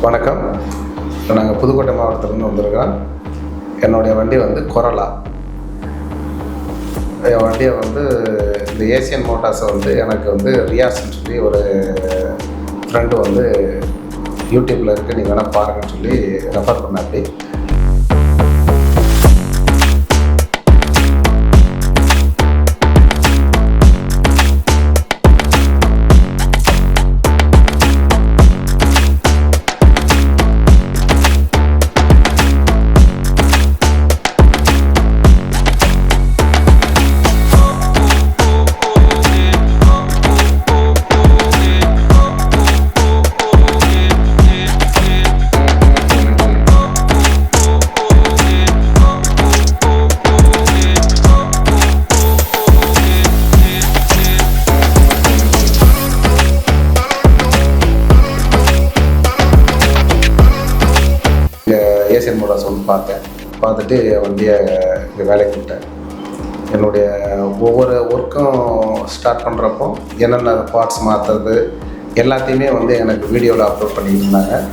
வணக்கம். நாங்கள் புதுக்கோட்டை மாவட்டத்திலேருந்து வந்திருக்கோம். என்னுடைய வண்டி வந்து கொரோலா. என் வண்டியை வந்து இந்த ஏசியன் மோட்டார்ஸை வந்து எனக்கு வந்து ரியாஸ்ன்னு சொல்லி ஒரு ஃப்ரெண்டு வந்து யூடியூப்பில் இருக்குது, நீங்கள் வேணால் பாருங்கன்னு சொல்லி ரெஃபர் பண்ணாப்படி. ஏசியன் மோட்டார்ஸ் வந்து பார்த்துட்டு வண்டியை வேலைக்கு விட்டேன். என்னுடைய ஒவ்வொரு ஒர்க்கும் ஸ்டார்ட் பண்ணுறப்போ என்னென்ன பார்ட்ஸ் மாற்றுறது எல்லாத்தையுமே வந்து எனக்கு வீடியோவில் அப்லோட் பண்ணிக்கிட்டு இருந்தாங்க.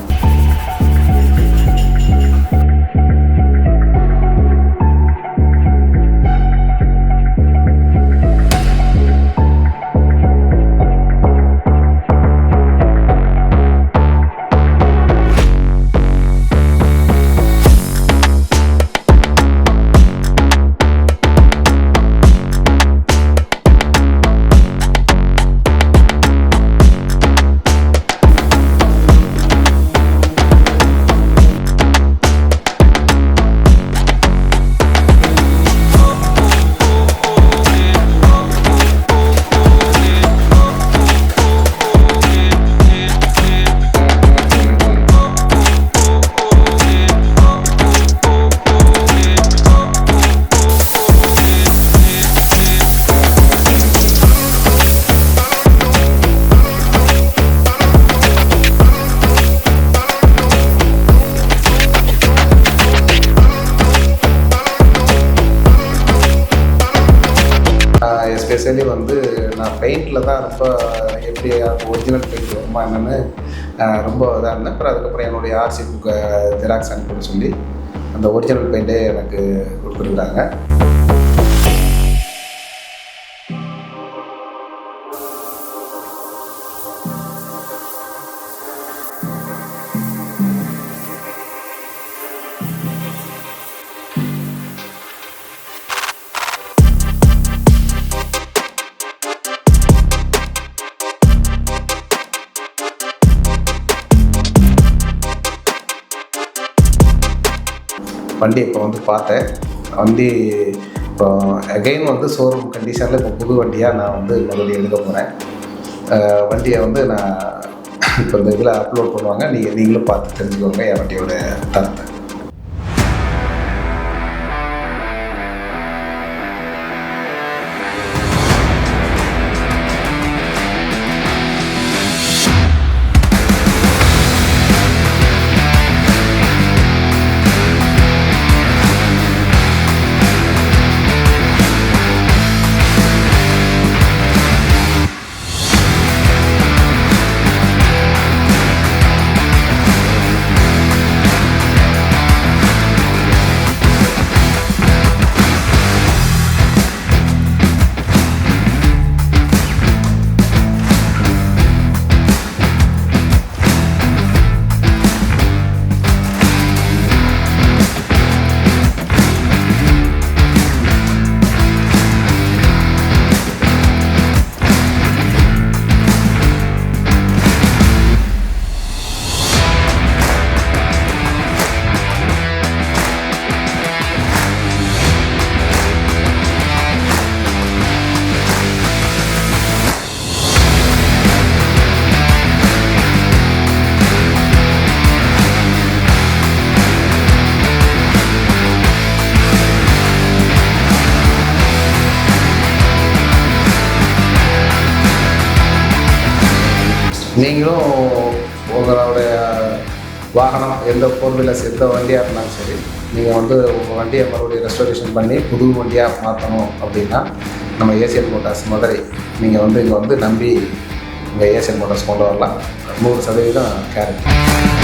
எஸ்பெஷலி வந்து நான் பெயிண்டில் தான் ரொம்ப எப்படி ஒரிஜினல் பெயிண்ட் வருமா என்னென்னு ரொம்ப இதாக இருந்தேன். அப்புறம் அதுக்கப்புறம் என்னுடைய ஆர்சி புக்கை ஜெராக்ஸ் அனுப்பின்னு சொல்லி அந்த ஒரிஜினல் பெயிண்டே எனக்கு கொடுத்துருக்குறாங்க. வண்டி இப்போ வந்து பார்த்தேன். வண்டி இப்போ அகெயின் வந்து ஷோரூம் கண்டிஷனில் இப்போ புது வண்டியாக நான் வந்து மறுபடியும் எடுக்க போகிறேன். வண்டியை வந்து நான் இப்போ இந்த இதில் அப்லோட் பண்ணுவாங்க, நீங்களும் பார்த்து தெரிஞ்சுக்கோங்க என் வண்டியோட தரத்தை. நீங்களும் உங்களுடைய வாகனம் எந்த பொருளில் எந்த வண்டியாக இருந்தாலும் சரி, நீங்கள் வந்து உங்கள் வண்டியை மறுபடியும் ரெஸ்டோரேஷன் பண்ணி புது வண்டியாக மாற்றணும் அப்படின்னா நம்ம ஏசியன் மோட்டார்ஸ் மதுரை நீங்கள் வந்து இங்கே வந்து நம்பி இங்கே ஏசியன் மோட்டார்ஸ் கொண்டு வரலாம். 100% கேரண்டி.